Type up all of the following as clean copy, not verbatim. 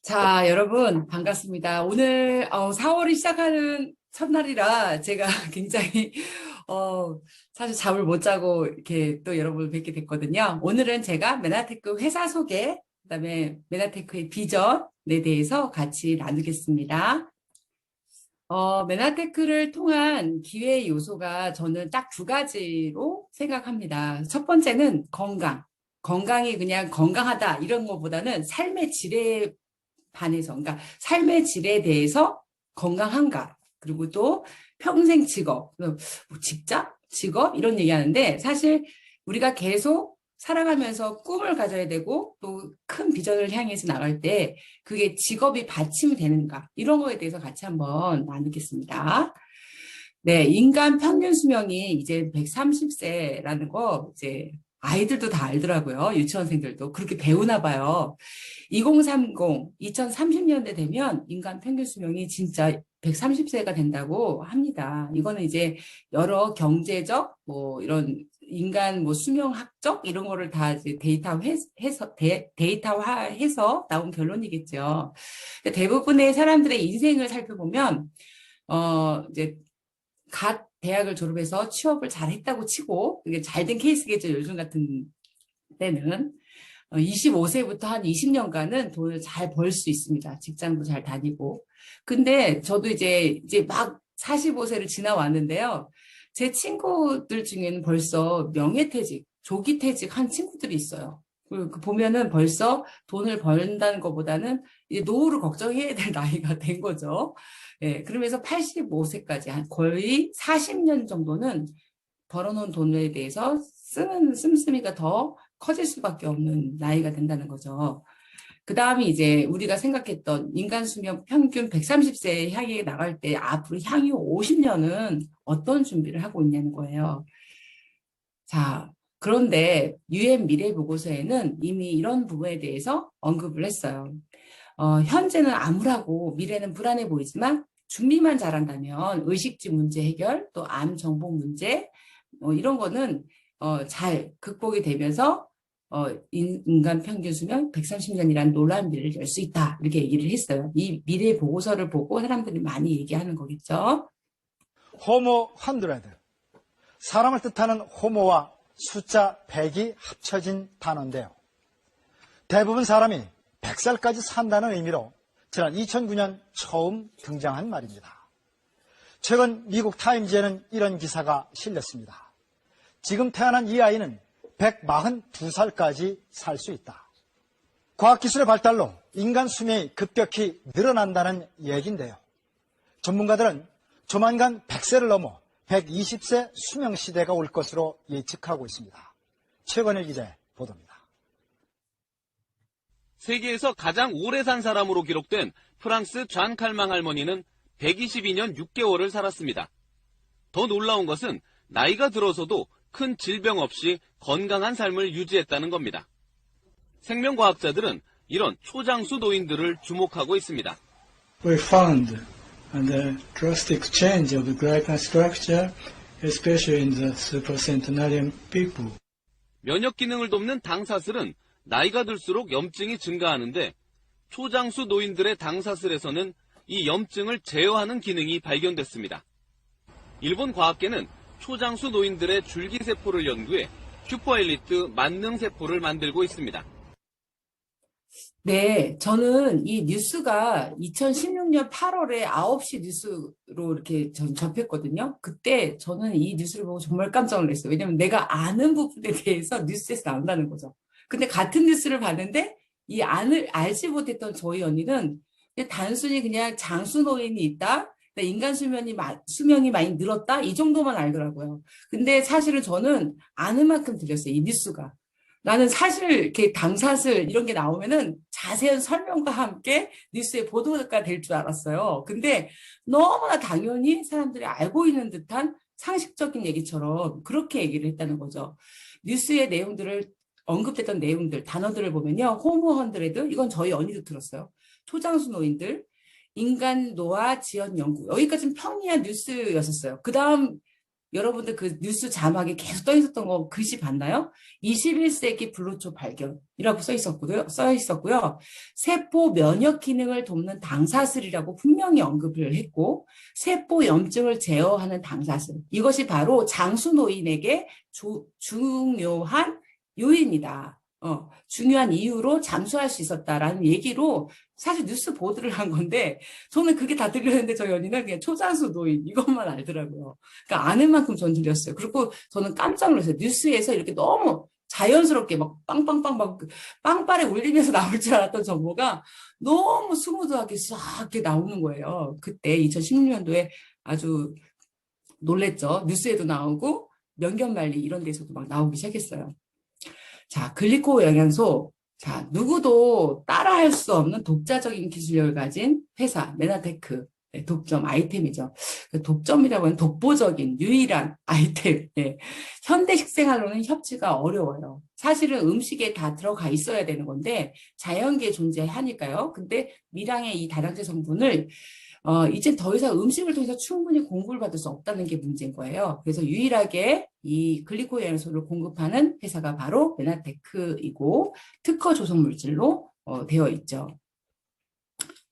자, 여러분, 반갑습니다. 오늘 4월이 시작하는 첫날이라 제가 굉장히 어, 사실 잠을 못 자고 이렇게 또 여러분을 뵙게 됐거든요. 오늘은 제가 메나테크 회사 소개, 그다음에 메나테크의 비전에 대해서 같이 나누겠습니다. 메나테크를 통한 기회 요소가 저는 딱 두 가지로 생각합니다. 첫 번째는 건강. 건강이 그냥 건강하다 이런 것보다는 삶의 질에 반해서, 그러니까 삶의 질에 대해서 건강한가, 그리고 또 평생 직업, 뭐 직장, 직업 이런 얘기하는데 사실 우리가 계속 살아가면서 꿈을 가져야 되고 또 큰 비전을 향해서 나갈 때 그게 직업이 받침이 되는가 이런 거에 대해서 같이 한번 나누겠습니다. 네, 인간 평균 수명이 이제 130세라는 거 이제 아이들도 다 알더라고요. 유치원생들도 그렇게 배우나 봐요. 2030, 2030년대 되면 인간 평균 수명이 진짜 130세가 된다고 합니다. 이거는 이제 여러 경제적, 뭐 이런 인간 뭐 수명학적 이런 거를 다 이제 데이터화해서 나온 결론이겠죠. 대부분의 사람들의 인생을 살펴보면, 이제 갓 대학을 졸업해서 취업을 잘 했다고 치고, 이게 잘 된 케이스겠죠. 요즘 같은 때는. 25세부터 한 20년간은 돈을 잘 벌 수 있습니다. 직장도 잘 다니고. 근데 저도 이제 막 45세를 지나왔는데요. 제 친구들 중에는 벌써 명예퇴직, 조기퇴직 한 친구들이 있어요. 그 보면은 벌써 돈을 번다는 것보다는 이제 노후를 걱정해야 될 나이가 된 거죠. 예, 그러면서 85세까지 한 거의 40년 정도는 벌어놓은 돈에 대해서 쓰는 씀씀이가 더 커질 수밖에 없는 나이가 된다는 거죠. 그 다음에 이제 우리가 생각했던 인간 수명 평균 130세 향해 나갈 때 앞으로 향후 50년은 어떤 준비를 하고 있냐는 거예요. 자, 그런데 유엔 미래 보고서에는 이미 이런 부분에 대해서 언급을 했어요. 현재는 암울하고 미래는 불안해 보이지만 준비만 잘한다면 의식주 문제 해결, 또 암 정복 문제, 이런 거는 잘 극복이 되면서 인간 평균 수명 130년이라는 놀라운 미래를 열 수 있다. 이렇게 얘기를 했어요. 이 미래 보고서를 보고 사람들이 많이 얘기하는 거겠죠. 호모 100. 사람을 뜻하는 호모와 숫자 100이 합쳐진 단어인데요. 대부분 사람이 100살까지 산다는 의미로 지난 2009년 처음 등장한 말입니다. 최근 미국 타임즈에는 이런 기사가 실렸습니다. 지금 태어난 이 아이는 142살까지 살 수 있다. 과학기술의 발달로 인간 수명이 급격히 늘어난다는 얘기인데요. 전문가들은 조만간 100세를 넘어 120세 수명시대가 올 것으로 예측하고 있습니다. 최건일 기자의 보도입니다. 세계에서 가장 오래 산 사람으로 기록된 프랑스 잔 칼망 할머니는 122년 6개월을 살았습니다. 더 놀라운 것은 나이가 들어서도 큰 질병 없이 건강한 삶을 유지했다는 겁니다. 생명과학자들은 이런 초장수 노인들을 주목하고 있습니다. We found a drastic change of the glycan structure, especially in the supercentenarian people. 면역 기능을 돕는 당사슬은 나이가 들수록 염증이 증가하는데 초장수 노인들의 당사슬에서는 이 염증을 제어하는 기능이 발견됐습니다. 일본 과학계는 초장수 노인들의 줄기세포를 연구해 슈퍼엘리트 만능세포를 만들고 있습니다. 네, 저는 이 뉴스가 2016년 8월에 9시 뉴스로 이렇게 접했거든요. 그때 저는 이 뉴스를 보고 정말 깜짝 놀랐어요. 왜냐면 내가 아는 부분에 대해서 뉴스에서 나온다는 거죠. 근데 같은 뉴스를 봤는데 이 알지 못했던 저희 언니는 그냥 단순히 그냥 장수 노인이 있다, 인간 수명이 많이 늘었다 이 정도만 알더라고요. 근데 사실은 저는 아는 만큼 들렸어요. 이 뉴스가. 나는 사실 이렇게 당사슬 이런 게 나오면은 자세한 설명과 함께 뉴스의 보도가 될 줄 알았어요. 근데 너무나 당연히 사람들이 알고 있는 듯한 상식적인 얘기처럼 그렇게 얘기를 했다는 거죠. 뉴스의 내용들을 언급됐던 내용들, 단어들을 보면요. 호모 헌드레드, 이건 저희 언니도 들었어요. 초장수 노인들, 인간 노화 지연 연구. 여기까지는 평이한 뉴스였었어요. 그 다음 여러분들 그 뉴스 자막에 계속 떠 있었던 거 글씨 봤나요? 21세기 블루초 발견이라고 써 있었고요. 세포 면역 기능을 돕는 당사슬이라고 분명히 언급을 했고, 세포 염증을 제어하는 당사슬. 이것이 바로 장수 노인에게 중요한 요인이다. 중요한 이유로 잠수할 수 있었다라는 얘기로 사실 뉴스 보도를 한 건데, 저는 그게 다 들렸는데 저희 언니는 그냥 초장수 노인 이것만 알더라고요. 그러니까 아는 만큼 전 들렸어요. 그리고 저는 깜짝 놀랐어요. 뉴스에서 이렇게 너무 자연스럽게 막 빵빵빵 막 빵빠레 울리면서 나올 줄 알았던 정보가 너무 스무드하게 싹 이렇게 나오는 거예요. 그때 2016년도에 아주 놀랬죠. 뉴스에도 나오고 명견말리 이런 데서도 막 나오기 시작했어요. 자, 글리코 영양소. 자, 누구도 따라할 수 없는 독자적인 기술력을 가진 회사, 메나테크. 네, 독점 아이템이죠. 독점이라고 하는 독보적인 유일한 아이템. 네. 현대 식생활로는 협치가 어려워요. 사실은 음식에 다 들어가 있어야 되는 건데 자연계에 존재하니까요. 근데 밀양의 이 다량제 성분을 이제 더 이상 음식을 통해서 충분히 공급을 받을 수 없다는 게 문제인 거예요. 그래서 유일하게 이 글리코 영양소를 공급하는 회사가 바로 메나테크이고 특허 조성 물질로 되어 있죠.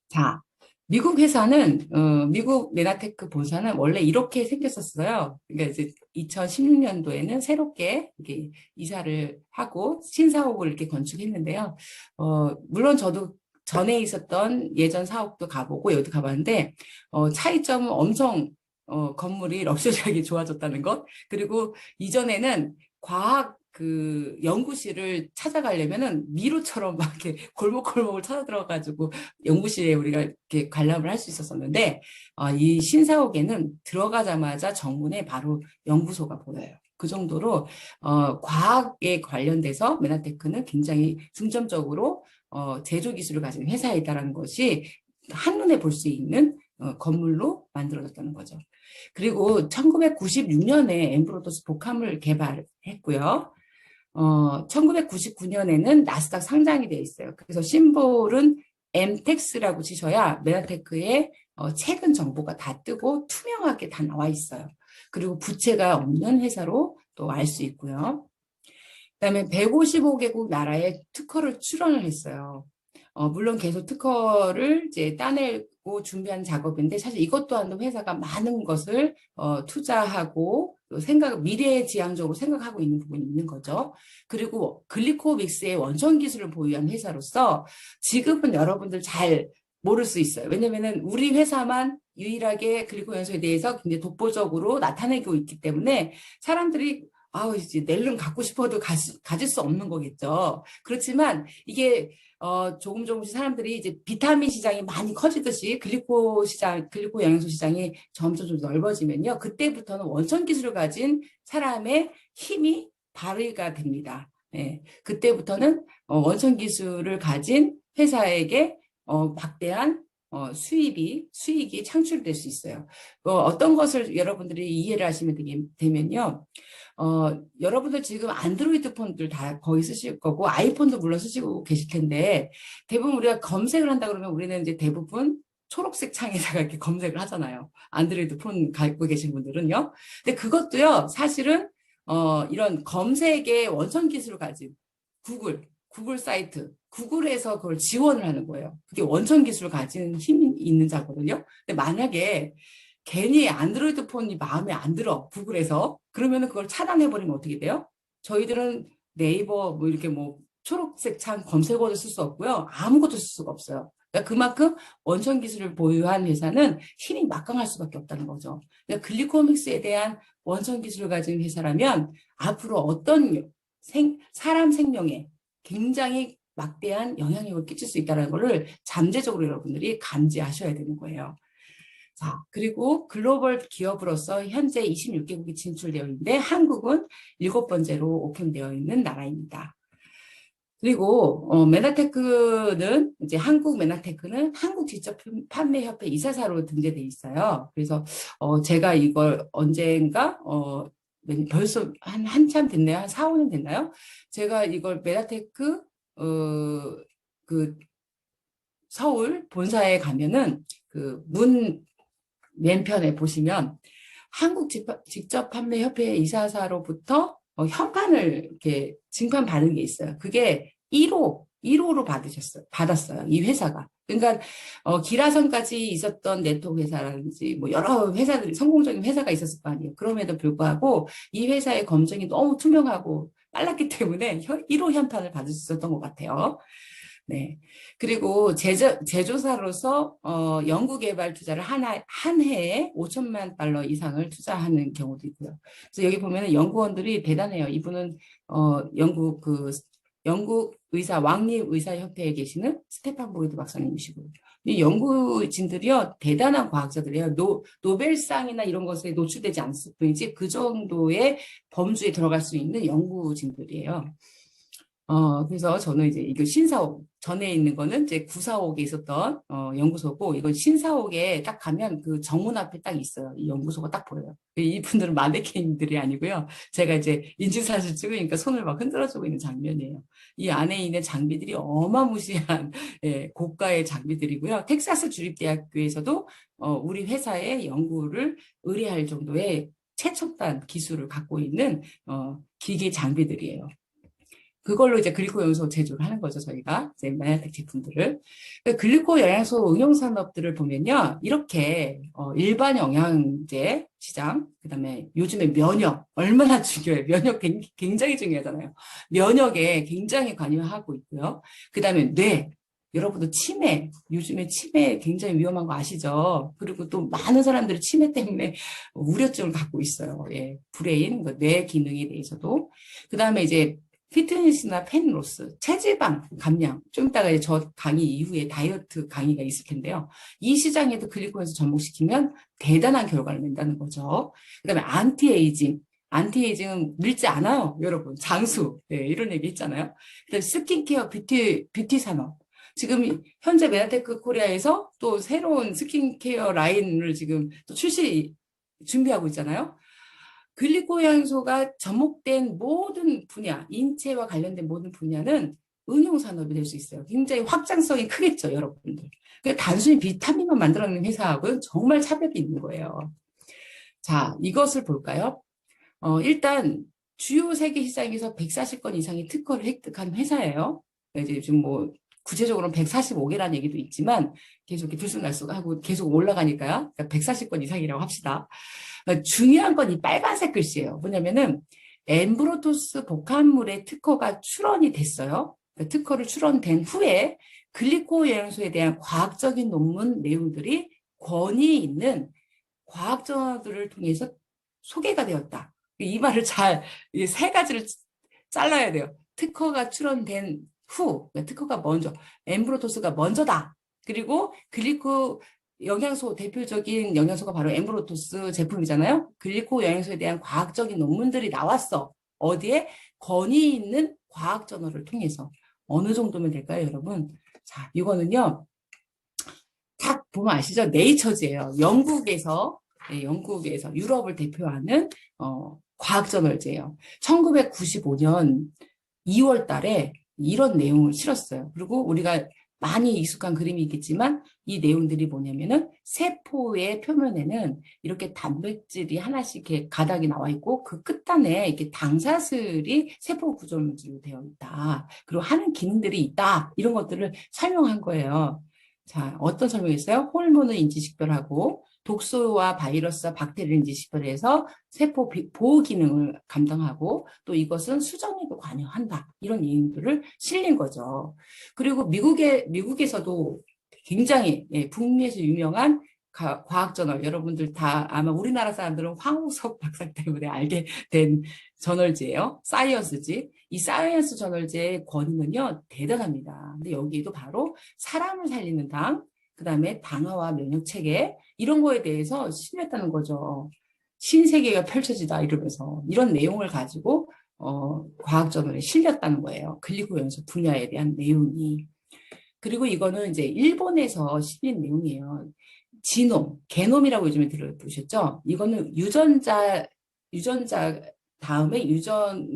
자, 미국 회사는 미국 메나테크 본사는 원래 이렇게 생겼었어요. 그러니까 이제 2016년도에는 새롭게 이렇게 이사를 하고 신사옥을 이렇게 건축했는데요. 물론 저도 전에 있었던 예전 사옥도 가보고 여기도 가봤는데 차이점은 엄청 건물이 럭셔리하게 좋아졌다는 것. 그리고 이전에는 과학 그 연구실을 찾아가려면은 미로처럼 막 이렇게 골목골목을 찾아 들어가지고 연구실에 우리가 이렇게 관람을 할 수 있었었는데 이 신사옥에는 들어가자마자 정문에 바로 연구소가 보여요. 그 정도로 과학에 관련돼서 메나테크는 굉장히 중점적으로 제조 기술을 가진 회사이다라는 것이 한눈에 볼 수 있는 건물로 만들어졌다는 거죠. 그리고 1996년에 엠브로더스 복합을 개발했고요. 1999년에는 나스닥 상장이 되어 있어요. 그래서 심볼은 엠텍스라고 치셔야 메나테크의 최근 정보가 다 뜨고 투명하게 다 나와 있어요. 그리고 부채가 없는 회사로 또 알 수 있고요. 그다음에 155개국 나라에 특허를 출원을 했어요. 물론 계속 특허를 이제 따내고 준비한 작업인데 사실 이것 또한도 회사가 많은 것을 투자하고 미래지향적으로 생각하고 있는 부분이 있는 거죠. 그리고 글리코믹스의 원천 기술을 보유한 회사로서 지금은 여러분들 잘 모를 수 있어요. 왜냐면은 우리 회사만 유일하게 글리코 연소에 대해서 굉장히 독보적으로 나타내고 있기 때문에 사람들이 이제 낼름 갖고 싶어도 가질 수 없는 거겠죠. 그렇지만 이게 조금씩 사람들이 이제 비타민 시장이 많이 커지듯이 글리코 영양소 시장이 점점 좀 넓어지면요. 그때부터는 원천 기술을 가진 사람의 힘이 발휘가 됩니다. 네. 그때부터는 원천 기술을 가진 회사에게 막대한 수익이 창출될 수 있어요. 어떤 것을 여러분들이 이해를 하시면 되면요. 여러분들 지금 안드로이드 폰들 다 거의 쓰실 거고 아이폰도 물론 쓰시고 계실 텐데 대부분 우리가 검색을 한다 그러면 우리는 이제 대부분 초록색 창에다가 이렇게 검색을 하잖아요. 안드로이드 폰 갖고 계신 분들은요. 근데 그것도요. 사실은 이런 검색의 원천 기술을 가진 구글 사이트, 구글에서 그걸 지원을 하는 거예요. 그게 원천 기술을 가진 힘이 있는 자거든요. 근데 만약에 괜히 안드로이드 폰이 마음에 안 들어, 구글에서. 그러면은 그걸 차단해버리면 어떻게 돼요? 저희들은 네이버, 이렇게 초록색 창 검색어도 쓸 수 없고요. 아무것도 쓸 수가 없어요. 그러니까 그만큼 원천 기술을 보유한 회사는 힘이 막강할 수밖에 없다는 거죠. 그러니까 글리코믹스에 대한 원천 기술을 가진 회사라면 앞으로 어떤 사람 생명에 굉장히 막대한 영향력을 끼칠 수 있다는 것을 잠재적으로 여러분들이 감지하셔야 되는 거예요. 자, 그리고 글로벌 기업으로서 현재 26개국이 진출되어 있는데 한국은 7번째로 오픈되어 있는 나라입니다. 그리고 메나테크는 이제 한국 메나테크는 한국 직접 판매협회 이사사로 등재돼 있어요. 그래서 제가 이걸 언젠가 벌써 한참 됐네요. 한 4, 5년 됐나요? 제가 이걸 메나테크 그 서울 본사에 가면은 그 문 맨편에 보시면 직접판매협회 이사사로부터 현판을 이렇게 증판받은 게 있어요. 그게 1호로 받았어요. 이 회사가. 그러니까 기라성까지 있었던 네트워크 회사라든지 뭐 여러 회사들이 성공적인 회사가 있었을 거 아니에요. 그럼에도 불구하고 이 회사의 검증이 너무 투명하고 빨랐기 때문에 1호 현판을 받을 수 있었던 것 같아요. 네. 그리고 제조사로서 연구개발 투자를 한 해에 5천만 달러 이상을 투자하는 경우도 있고요. 그래서 여기 보면은 연구원들이 대단해요. 이분은 영국 왕립의사협회에 계시는 스테판 보이드 박사님이시고요. 이 연구진들이요 대단한 과학자들이에요. 노벨상이나 이런 것에 노출되지 않을 뿐이지 그 정도의 범주에 들어갈 수 있는 연구진들이에요. 그래서 저는 이제 이거 신사옥, 전에 있는 거는 이제 구사옥에 있었던, 연구소고, 이건 신사옥에 딱 가면 그 정문 앞에 딱 있어요. 이 연구소가 딱 보여요. 이분들은 마네킹들이 아니고요. 제가 이제 인증사진 찍으니까 손을 막 흔들어주고 있는 장면이에요. 이 안에 있는 장비들이 어마무시한, 예, 고가의 장비들이고요. 텍사스 주립대학교에서도, 우리 회사의 연구를 의뢰할 정도의 최첨단 기술을 갖고 있는, 기계 장비들이에요. 그걸로 이제 글리코 영양소 제조를 하는 거죠, 저희가. 이제 마야텍 제품들을. 글리코 영양소 응용 산업들을 보면요. 이렇게, 일반 영양제 시장, 그 다음에 요즘에 면역, 얼마나 중요해요. 면역 굉장히 중요하잖아요. 면역에 굉장히 관여하고 있고요. 그 다음에 뇌. 여러분도 치매, 요즘에 치매 굉장히 위험한 거 아시죠? 그리고 또 많은 사람들이 치매 때문에 우려증을 갖고 있어요. 예, 브레인, 뇌 기능에 대해서도. 그 다음에 이제 피트니스나 팬로스, 체지방 감량, 좀 이따가 저 강의 이후에 다이어트 강의가 있을 텐데요. 이 시장에도 글리코겐을 접목시키면 대단한 결과를 낸다는 거죠. 그다음에 안티에이징은 늙지 않아요, 여러분. 장수, 네, 이런 얘기 있잖아요. 그다음에 스킨케어, 뷰티 산업. 지금 현재 메나테크 코리아에서 또 새로운 스킨케어 라인을 지금 또 준비하고 있잖아요. 글리코 영양소가 접목된 모든 분야, 인체와 관련된 모든 분야는 응용 산업이 될 수 있어요. 굉장히 확장성이 크겠죠, 여러분들. 단순히 비타민만 만들어내는 회사하고는 정말 차별이 있는 거예요. 자, 이것을 볼까요? 일단 주요 세계 시장에서 140건 이상의 특허를 획득한 회사예요. 이제 지금 뭐 구체적으로는 145개라는 얘기도 있지만 계속 이렇게 들쑥날쑥하고 계속 올라가니까요. 그러니까 140건 이상이라고 합시다. 중요한 건 이 빨간색 글씨예요. 뭐냐면은 엠브로토스 복합물의 특허가 출원이 됐어요. 그러니까 특허를 출원된 후에 글리코 영양소에 대한 과학적인 논문 내용들이 권위 있는 과학 저널들을 통해서 소개가 되었다. 이 말을 이 세 가지를 잘라야 돼요. 특허가 출원된 후, 그러니까 특허가 먼저, 엠브로토스가 먼저다. 그리고 글리코 영양소, 대표적인 영양소가 바로 엠브로토스 제품이잖아요. 글리코 영양소에 대한 과학적인 논문들이 나왔어. 어디에? 권위 있는 과학 저널을 통해서. 어느 정도면 될까요, 여러분? 자, 이거는요. 딱 보면 아시죠? 네이처즈예요. 영국에서 유럽을 대표하는 과학 저널제예요. 1995년 2월 달에 이런 내용을 실었어요. 그리고 우리가 많이 익숙한 그림이 있겠지만 이 내용들이 뭐냐면은 세포의 표면에는 이렇게 단백질이 하나씩 이렇게 가닥이 나와 있고 그 끝단에 이렇게 당사슬이 세포 구조물질로 되어 있다. 그리고 하는 기능들이 있다. 이런 것들을 설명한 거예요. 자, 어떤 설명이었어요? 호르몬을 인지식별하고 독소와 바이러스와 박테리아를 인지식별해서 세포 보호 기능을 감당하고 또 이것은 수정에도 관여한다. 이런 내용들을 실린 거죠. 그리고 미국에서도 굉장히 북미에서 유명한 과학 저널, 여러분들 다 아마 우리나라 사람들은 황우석 박사 때문에 알게 된 저널지예요. 사이언스지. 이 사이언스 저널지의 권위는요 대단합니다. 근데 여기에도 바로 사람을 살리는 당, 그 다음에 당화와 면역 체계 이런 거에 대해서 실렸다는 거죠. 신세계가 펼쳐지다 이러면서 이런 내용을 가지고 과학 저널에 실렸다는 거예요. 글리코 영양소 분야에 대한 내용이. 그리고 이거는 이제 일본에서 실린 내용이에요. 게놈이라고 요즘에 들어보셨죠? 이거는 유전자 다음에 유전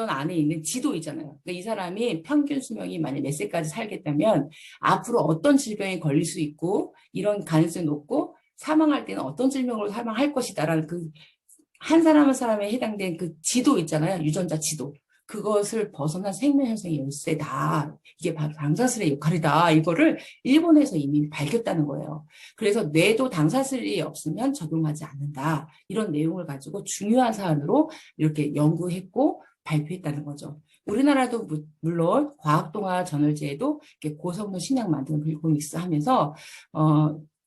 안에 있는 지도 있잖아요. 그러니까 이 사람이 평균 수명이 만약 몇 세까지 살겠다면 앞으로 어떤 질병에 걸릴 수 있고 이런 가능성이 높고 사망할 때는 어떤 질병으로 사망할 것이다라는 그 한 사람 한 사람에 해당된 그 지도 있잖아요. 유전자 지도. 그것을 벗어난 생명현상의 열쇠다. 이게 바로 당사슬의 역할이다. 이거를 일본에서 이미 밝혔다는 거예요. 그래서 뇌도 당사슬이 없으면 적용하지 않는다. 이런 내용을 가지고 중요한 사안으로 이렇게 연구했고 발표했다는 거죠. 우리나라도 물론 과학동화 저널지에도 이렇게 고성능 신약 만드는 글루코믹스 하면서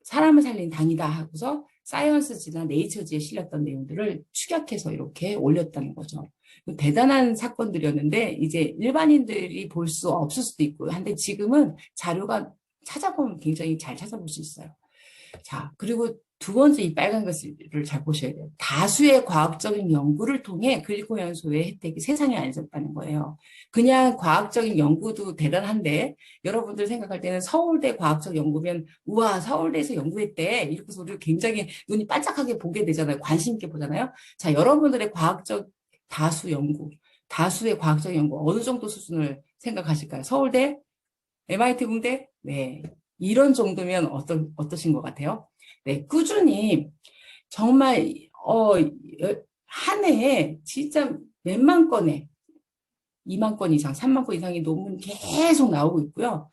사람을 살린 당이다 하고서 사이언스지나 네이처지에 실렸던 내용들을 축약해서 이렇게 올렸다는 거죠. 대단한 사건들이었는데 이제 일반인들이 볼 수 없을 수도 있고 한데 지금은 자료가 찾아보면 굉장히 잘 찾아볼 수 있어요. 자, 그리고 두 번째 이 빨간 것을 잘 보셔야 돼요. 다수의 과학적인 연구를 통해 글리코연소의 혜택이 세상에 알려졌다는 거예요. 그냥 과학적인 연구도 대단한데 여러분들 생각할 때는 서울대 과학적 연구면 우와 서울대에서 연구했대 이렇게 우리를 굉장히 눈이 반짝하게 보게 되잖아요. 관심 있게 보잖아요. 자, 여러분들의 과학적 다수의 과학적 연구 어느 정도 수준을 생각하실까요? 서울대? MIT 공대? 네. 이런 정도면 어떠신 것 같아요? 네, 꾸준히 정말 한 해에 진짜 몇만 건에 2만 건 이상, 3만 건 이상의 논문 계속 나오고 있고요.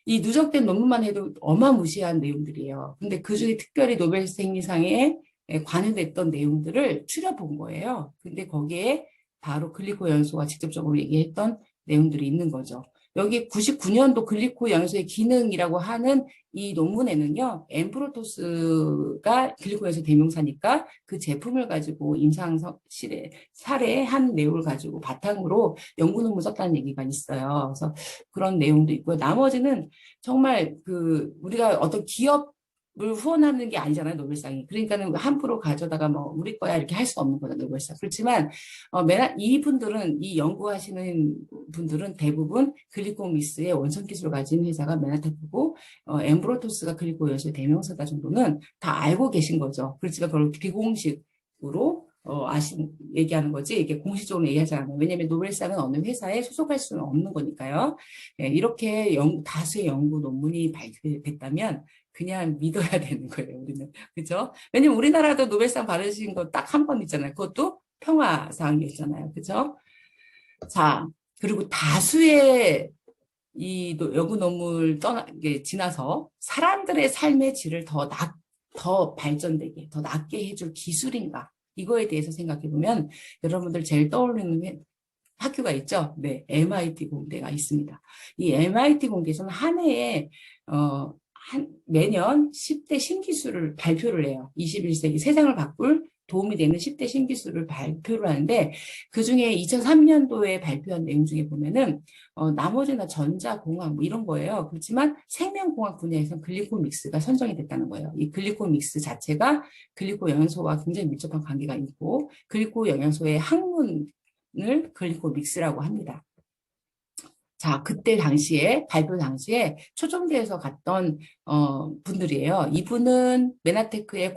이 누적된 논문만 해도 어마무시한 내용들이에요. 근데 그중에 특별히 노벨 생리상에 관여됐던 내용들을 추려본 거예요. 근데 거기에 바로 글리코 연소가 직접적으로 얘기했던 내용들이 있는 거죠. 여기 99년도 글리코 연소의 기능이라고 하는 이 논문에는요, 엠프로토스가 글리코 연소 대명사니까 그 제품을 가지고 임상실에 살해한 내용을 가지고 바탕으로 연구 논문 썼다는 얘기가 있어요. 그래서 그런 내용도 있고요. 나머지는 정말 우리가 어떤 기업을 후원하는 게 아니잖아요, 노벨상이. 그러니까는 함부로 가져다가 뭐 우리 거야 이렇게 할 수 없는 거죠, 노벨상. 그렇지만 이 연구하시는 분들은 대부분 글리코믹스의 원천 기술을 가진 회사가 메나테크고 엠브로토스가 글리코 연소의 대명사다 정도는 다 알고 계신 거죠. 그렇지만 그걸 비공식으로 얘기하는 거지, 이게 공식적으로 얘기하지 않아요. 왜냐하면 노벨상은 어느 회사에 소속할 수는 없는 거니까요. 예, 이렇게 다수의 연구 논문이 발표됐다면 그냥 믿어야 되는 거예요, 우리는. 그죠? 왜냐면 우리나라도 노벨상 받으신 거 딱 한 번 있잖아요. 그것도 평화상이었잖아요. 그죠? 자, 그리고 다수의 이 연구 논문을 지나서 사람들의 삶의 질을 더 발전되게, 더 낫게 해줄 기술인가? 이거에 대해서 생각해 보면 여러분들 제일 떠오르는 학교가 있죠? 네, MIT 공대가 있습니다. 이 MIT 공대에서는 한 해에 매년 10대 신기술을 발표를 해요. 21세기 세상을 바꿀 도움이 되는 10대 신기술을 발표를 하는데 그중에 2003년도에 발표한 내용 중에 보면은 나머지나 전자공학 뭐 이런 거예요. 그렇지만 생명공학 분야에서는 글리코믹스가 선정이 됐다는 거예요. 이 글리코믹스 자체가 글리코 영양소와 굉장히 밀접한 관계가 있고 글리코 영양소의 학문을 글리코믹스라고 합니다. 자, 발표 당시에 초청대에서 갔던 분들이에요. 이분은 메나테크의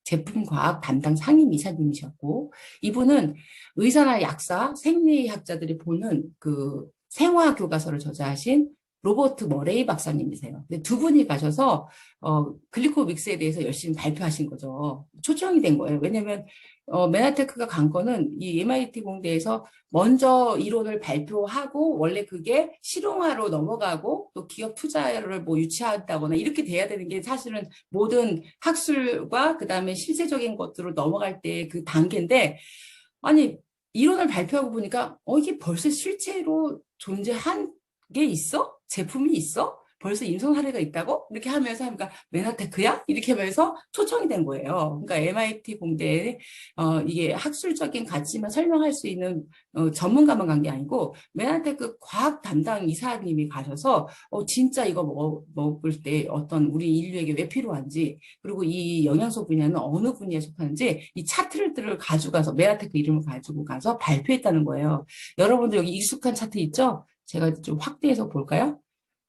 제품 과학 담당 상임 이사님이셨고, 이분은 의사나 약사, 생리학자들이 보는 그 생화 교과서를 저자하신 로버트 머레이 박사님이세요. 근데 두 분이 가셔서 글리코믹스에 대해서 열심히 발표하신 거죠. 초청이 된 거예요. 왜냐하면 메나테크가 간 거는 이 MIT 공대에서 먼저 이론을 발표하고 원래 그게 실용화로 넘어가고 또 기업 투자를 뭐 유치한다거나 이렇게 돼야 되는 게 사실은 모든 학술과 그다음에 실제적인 것들로 넘어갈 때 그 단계인데 아니 이론을 발표하고 보니까 이게 벌써 실제로 존재한 게 있어? 제품이 있어? 벌써 임상 사례가 있다고? 이렇게 하면서 그러니까 메나테크야? 이렇게 하면서 초청이 된 거예요. 그러니까 MIT 공대에 이게 학술적인 가치만 설명할 수 있는 전문가만 간 게 아니고 메나테크 과학 담당 이사님이 가셔서 진짜 이거 먹을 때 어떤 우리 인류에게 왜 필요한지 그리고 이 영양소 분야는 어느 분야에 속하는지 이 차트를 가져가서 메나테크 이름을 가지고 가서 발표했다는 거예요. 여러분들 여기 익숙한 차트 있죠? 제가 좀 확대해서 볼까요?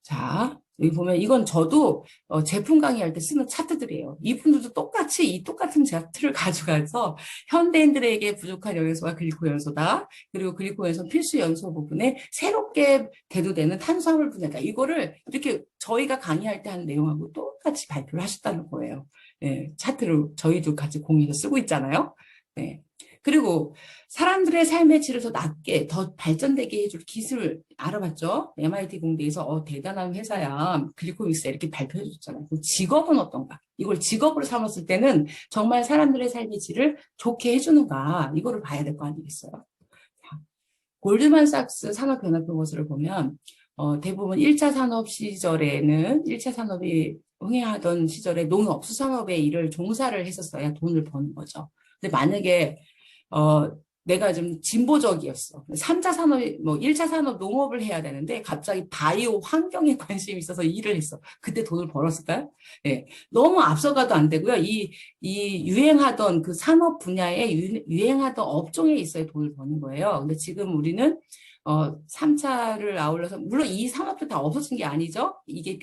자, 여기 보면 이건 저도 제품 강의할 때 쓰는 차트들이에요. 이분들도 똑같이 이 똑같은 차트를 가져가서 현대인들에게 부족한 영양소가 글리코연소다. 그리고 글리코연소 필수 연소 부분에 새롭게 대두되는 탄수화물 분야다. 이거를 이렇게 저희가 강의할 때 하는 내용하고 똑같이 발표를 하셨다는 거예요. 예, 차트를 저희도 같이 공유해서 쓰고 있잖아요. 네. 그리고 사람들의 삶의 질을 더 낮게, 더 발전되게 해줄 기술을 알아봤죠. MIT 공대에서 대단한 회사야, 글리코믹스야 이렇게 발표해줬잖아요. 그럼 직업은 어떤가? 이걸 직업으로 삼았을 때는 정말 사람들의 삶의 질을 좋게 해주는가? 이거를 봐야 될 거 아니겠어요? 자, 골드만삭스 산업변화표 보고서를 보면 대부분 1차 산업 시절에는 1차 산업이 흥행하던 시절에 농업, 수산업에 일을 종사를 했었어야 돈을 버는 거죠. 근데 만약에 내가 좀 진보적이었어. 3차 산업이, 1차 산업 농업을 해야 되는데 갑자기 바이오 환경에 관심이 있어서 일을 했어. 그때 돈을 벌었을까요? 네. 너무 앞서가도 안 되고요. 이 유행하던 그 산업 분야에 유행하던 업종에 있어야 돈을 버는 거예요. 근데 지금 우리는 3차를 아울러서, 물론 이 산업도 다 없어진 게 아니죠. 이게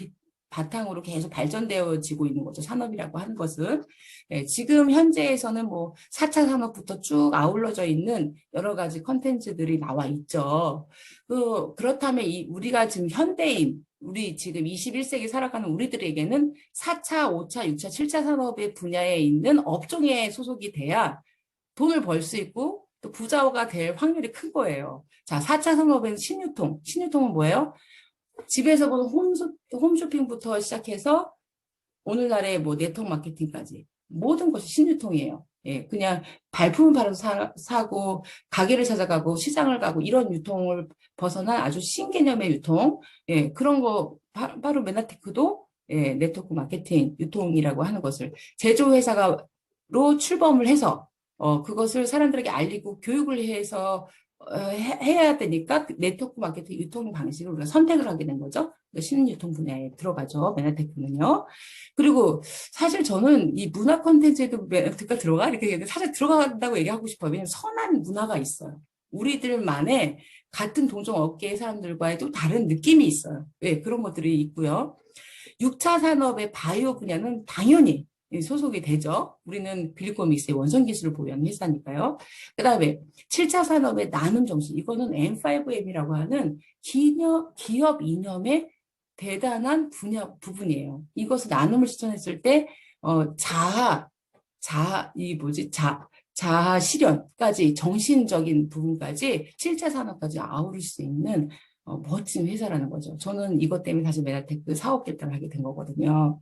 바탕으로 계속 발전되어지고 있는 거죠. 산업이라고 하는 것은. 예, 지금 현재에서는 4차 산업부터 쭉 아울러져 있는 여러 가지 컨텐츠들이 나와 있죠. 그렇다면 우리가 지금 현대인, 우리 지금 21세기 살아가는 우리들에게는 4차, 5차, 6차, 7차 산업의 분야에 있는 업종에 소속이 돼야 돈을 벌 수 있고 또 부자가 될 확률이 큰 거예요. 자, 4차 산업에는 신유통. 신유통은 뭐예요? 집에서 보는 홈쇼핑부터 시작해서 오늘날의 네트워크 마케팅까지 모든 것이 신유통이에요. 예, 그냥 발품을 팔아서 사고 가게를 찾아가고 시장을 가고 이런 유통을 벗어난 아주 신개념의 유통. 예, 그런 거 바로 메나테크도 예, 네트워크 마케팅 유통이라고 하는 것을 제조회사로 출범을 해서 그것을 사람들에게 알리고 교육을 해서 해야 되니까 네트워크 마케팅 유통 방식을 우리가 선택을 하게 된 거죠. 신유통 분야에 들어가죠. 메나테크는요. 그리고 사실 저는 이 문화 콘텐츠에도 메나테크가 들어가? 이렇게 얘기하는데 사실 들어간다고 얘기하고 싶어요. 왜냐하면 선한 문화가 있어요. 우리들만의 같은 동종 업계의 사람들과의 또 다른 느낌이 있어요. 네, 그런 것들이 있고요. 6차 산업의 바이오 분야는 당연히 소속이 되죠. 우리는 글리코믹스의 원천 기술을 보유하는 회사니까요. 그 다음에 7차 산업의 나눔 정신, 이거는 M5M이라고 하는 기업 이념의 대단한 부분이에요. 이것을 나눔을 실천했을 때 자아 실현까지 정신적인 부분까지 7차 산업까지 아우를 수 있는 멋진 회사라는 거죠. 저는 이것 때문에 사실 메나테크 사업 결단을 하게 된 거거든요.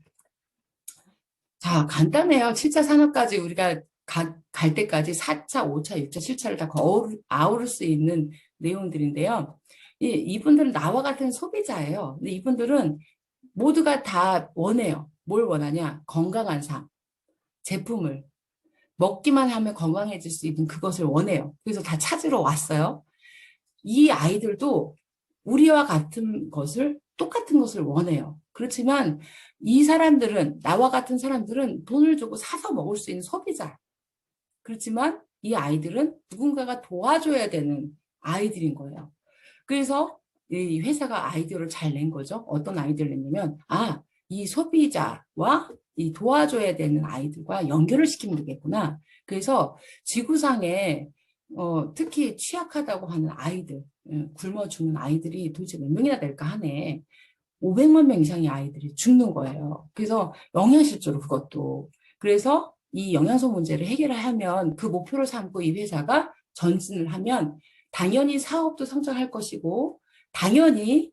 자, 간단해요. 7차 산업까지 우리가 갈 때까지 4차, 5차, 6차, 7차를 다 아우를 수 있는 내용들인데요. 이분들은 나와 같은 소비자예요. 근데 이분들은 모두가 다 원해요. 뭘 원하냐? 건강한 삶, 제품을. 먹기만 하면 건강해질 수 있는 그것을 원해요. 그래서 다 찾으러 왔어요. 이 아이들도 우리와 같은 것을, 똑같은 것을 원해요. 그렇지만 이 사람들은, 나와 같은 사람들은 돈을 주고 사서 먹을 수 있는 소비자. 그렇지만 이 아이들은 누군가가 도와줘야 되는 아이들인 거예요. 그래서 이 회사가 아이디어를 잘 낸 거죠. 어떤 아이디어를 냈냐면, 이 소비자와 이 도와줘야 되는 아이들과 연결을 시키면 되겠구나. 그래서 지구상에 특히 취약하다고 하는 아이들, 굶어 죽는 아이들이 도대체 몇 명이나 될까 하네. 500만 명 이상의 아이들이 죽는 거예요. 그래서 영양실조로 그것도. 그래서 이 영양소 문제를 해결하면 그 목표를 삼고 이 회사가 전진을 하면 당연히 사업도 성장할 것이고 당연히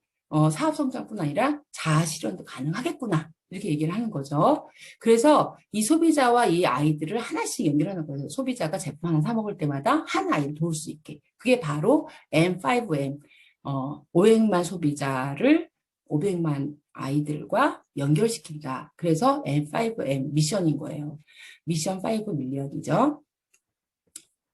사업 성장뿐 아니라 자아 실현도 가능하겠구나. 이렇게 얘기를 하는 거죠. 그래서 이 소비자와 이 아이들을 하나씩 연결하는 거예요. 소비자가 제품 하나 사 먹을 때마다 한 아이를 도울 수 있게. 그게 바로 M5M, 500만 소비자를 500만 아이들과 연결시킨다. 그래서 M5M 미션인 거예요. 미션 5 밀리언이죠.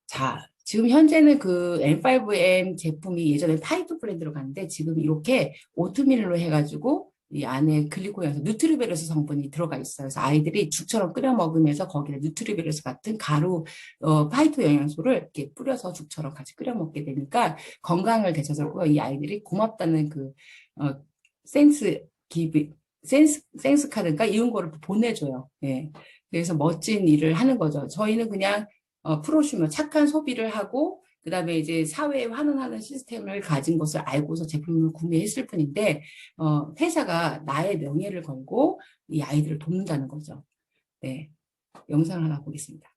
자, 지금 현재는 그 M5M 제품이 예전에 파이토 브랜드로 갔는데 지금 이렇게 오트밀로 해가지고 이 안에 글리코연서 누트리베르스 성분이 들어가 있어요. 그래서 아이들이 죽처럼 끓여 먹으면서 거기에 누트리베르스 같은 가루 파이토 영양소를 이렇게 뿌려서 죽처럼 같이 끓여 먹게 되니까 건강을 되찾았고요. 이 아이들이 고맙다는 그 센스 카드인가 이런 거를 보내줘요. 예. 그래서 멋진 일을 하는 거죠. 저희는 그냥 프로슈머 착한 소비를 하고 그다음에 이제 사회에 환원하는 시스템을 가진 것을 알고서 제품을 구매했을 뿐인데 회사가 나의 명예를 걸고 이 아이들을 돕는다는 거죠. 네, 영상을 하나 보겠습니다.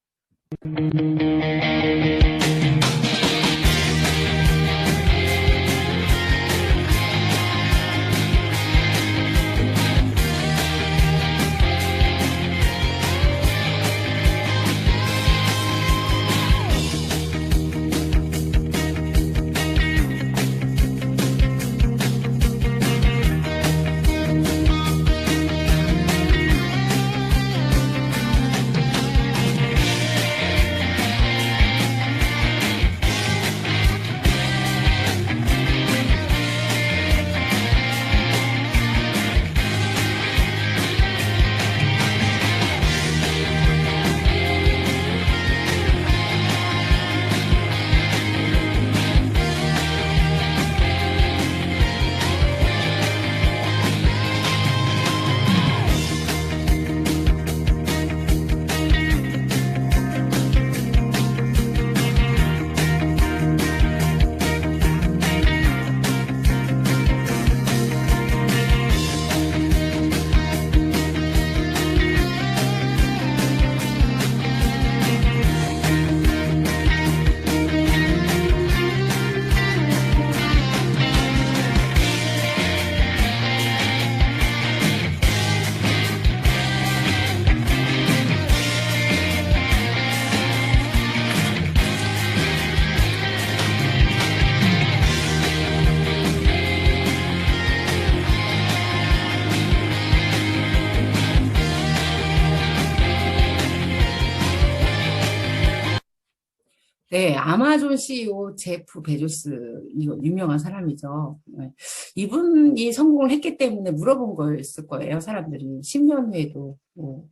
네, 아마존 CEO 제프 베조스, 이거 유명한 사람이죠. 네. 이분이 성공을 했기 때문에 물어본 거였을 거예요, 사람들이. 10년 후에도 뭐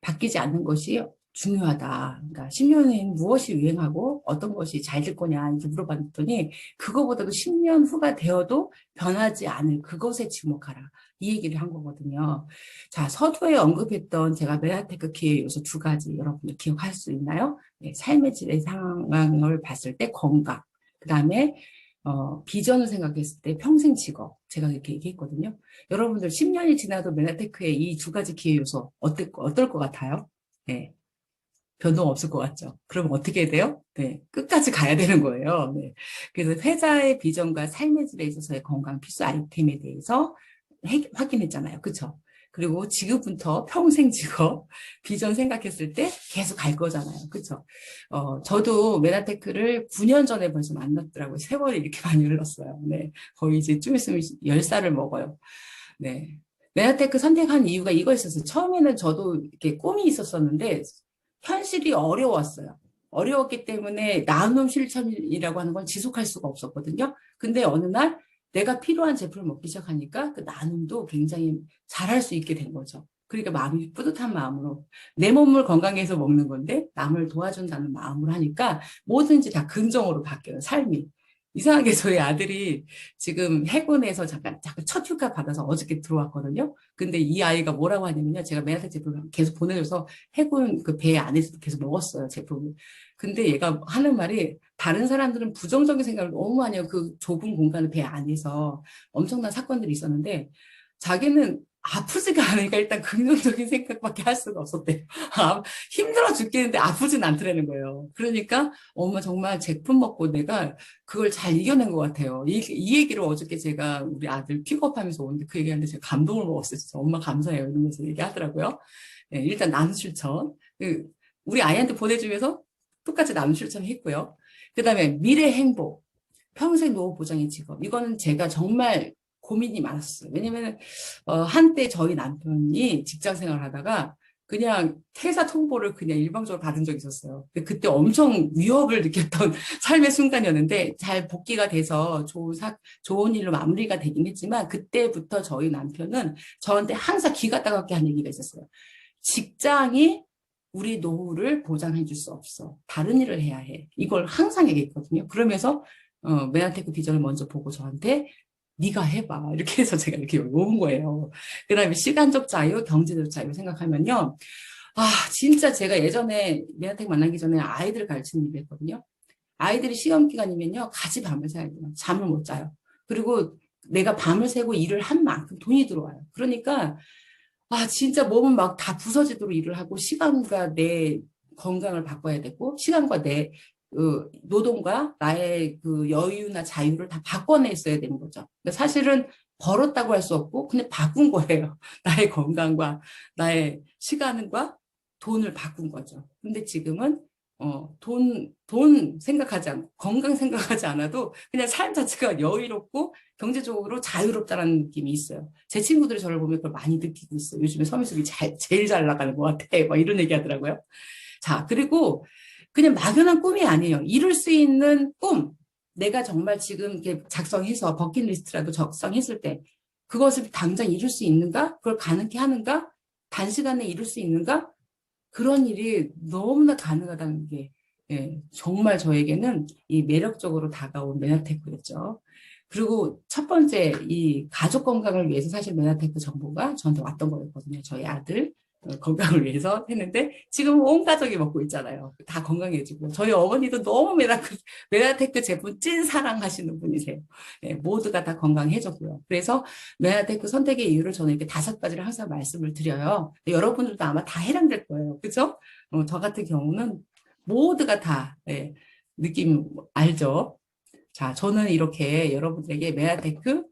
바뀌지 않는 것이 중요하다. 그러니까 10년 후에는 무엇이 유행하고 어떤 것이 잘 될 거냐 이렇게 물어봤더니 그거보다도 10년 후가 되어도 변하지 않을 그것에 주목하라. 이 얘기를 한 거거든요. 자, 서두에 언급했던 제가 메가테크 기회 요소 2가지 여러분들 기억할 수 있나요? 네, 삶의 질의 상황을 봤을 때 건강, 그 다음에 비전을 생각했을 때 평생 직업, 제가 이렇게 얘기했거든요. 여러분들 10년이 지나도 메가테크의 이 2가지 기회 요소 어떨 것 같아요? 네. 변동 없을 것 같죠. 그럼 어떻게 해야 돼요? 네, 끝까지 가야 되는 거예요. 네. 그래서 회사의 비전과 삶의 질에 있어서의 건강 필수 아이템에 대해서 확인했잖아요. 그렇죠? 그리고 지금부터 평생 직업, 비전 생각했을 때 계속 갈 거잖아요. 그렇죠? 저도 메가테크를 9년 전에 벌써 만났더라고요. 세월이 이렇게 많이 흘렀어요. 네. 거의 이제 좀 있으면 10살을 먹어요. 네. 메가테크 선택한 이유가 이거였었어요. 처음에는 저도 이렇게 꿈이 있었었는데 현실이 어려웠어요. 어려웠기 때문에 나눔 실천이라고 하는 건 지속할 수가 없었거든요. 근데 어느 날 내가 필요한 제품을 먹기 시작하니까 그 나눔도 굉장히 잘할 수 있게 된 거죠. 그러니까 마음이 뿌듯한 마음으로 내 몸을 건강해서 먹는 건데 남을 도와준다는 마음으로 하니까 뭐든지 다 긍정으로 바뀌어요. 삶이. 이상하게 저희 아들이 지금 해군에서 잠깐 첫 휴가 받아서 어저께 들어왔거든요. 근데 이 아이가 뭐라고 하냐면요. 제가 메가텍 제품을 계속 보내줘서 해군 그 배 안에서 계속 먹었어요. 제품을. 근데 얘가 하는 말이 다른 사람들은 부정적인 생각을 너무 많이 해요. 그 좁은 공간의 배 안에서 엄청난 사건들이 있었는데 자기는 아프지가 않으니까 일단 긍정적인 생각밖에 할 수가 없었대요. 힘들어 죽겠는데 아프진 않더라는 거예요. 그러니까 엄마 정말 제품 먹고 내가 그걸 잘 이겨낸 것 같아요. 이 얘기를 어저께 제가 우리 아들 픽업하면서 오는데 그 얘기하는데 제가 감동을 먹었어요. 진짜 엄마 감사해요. 이러면서 얘기하더라고요. 네, 일단 나눔 실천. 우리 아이한테 보내주면서 똑같이 나눔 실천 했고요. 그 다음에 미래 행복, 평생 노후 보장의 직업. 이거는 제가 정말 고민이 많았어요. 왜냐면 한때 저희 남편이 직장 생활을 하다가 그냥 퇴사 통보를 그냥 일방적으로 받은 적이 있었어요. 그때 엄청 위협을 느꼈던 삶의 순간이었는데 잘 복귀가 돼서 좋은 일로 마무리가 되긴 했지만 그때부터 저희 남편은 저한테 항상 기가 따갑게 한 얘기가 있었어요. 직장이 우리 노후를 보장해 줄 수 없어. 다른 일을 해야 해. 이걸 항상 얘기했거든요. 그러면서 메가테크 비전을 먼저 보고 저한테 네가 해봐. 이렇게 해서 제가 이렇게 온 거예요. 그 다음에 시간적 자유, 경제적 자유 생각하면요. 진짜 제가 예전에 메가텍 만나기 전에 아이들을 가르치는 일을 했거든요. 아이들이 시험기간이면요. 같이 밤을 새야 돼요. 잠을 못 자요. 그리고 내가 밤을 새고 일을 한 만큼 돈이 들어와요. 그러니까 진짜 몸은 막 다 부서지도록 일을 하고, 시간과 내 건강을 바꿔야 되고, 시간과 내 노동과 나의 그 여유나 자유를 다 바꿔냈어야 되는 거죠. 근데 사실은 벌었다고 할 수 없고, 그냥 바꾼 거예요. 나의 건강과 나의 시간과 돈을 바꾼 거죠. 근데 지금은 돈 생각하지 않고, 건강 생각하지 않아도 그냥 삶 자체가 여유롭고 경제적으로 자유롭다는 느낌이 있어요. 제 친구들이 저를 보면 그걸 많이 느끼고 있어요. 요즘에 서민숙이 제일 잘 나가는 것 같아. 막 이런 얘기 하더라고요. 자, 그리고 그냥 막연한 꿈이 아니에요. 이룰 수 있는 꿈. 내가 정말 지금 이렇게 작성해서 버킷리스트라도 작성했을 때 그것을 당장 이룰 수 있는가? 그걸 가능케 하는가? 단시간에 이룰 수 있는가? 그런 일이 너무나 가능하다는 게 정말 저에게는 이 매력적으로 다가온 메나테크였죠. 그리고 첫 번째 이 가족 건강을 위해서 사실 메나테크 정보가 저한테 왔던 거였거든요. 저희 아들 건강을 위해서 했는데 지금 온 가족이 먹고 있잖아요. 다 건강해지고 저희 어머니도 너무 메나테크 제품 찐 사랑하시는 분이세요. 모두가 다 건강해졌고요. 그래서 메나테크 선택의 이유를 저는 이렇게 5가지를 항상 말씀을 드려요. 여러분들도 아마 다 해당될 거예요. 그죠? 저 같은 경우는 모두가 다 느낌 알죠? 자, 저는 이렇게 여러분들에게 메나테크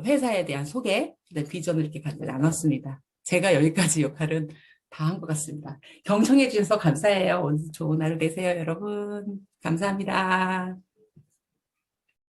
회사에 대한 소개, 비전을 이렇게 같이 나눴습니다. 제가 여기까지 역할은 다 한 것 같습니다. 경청해 주셔서 감사해요. 오늘 좋은 하루 되세요, 여러분. 감사합니다.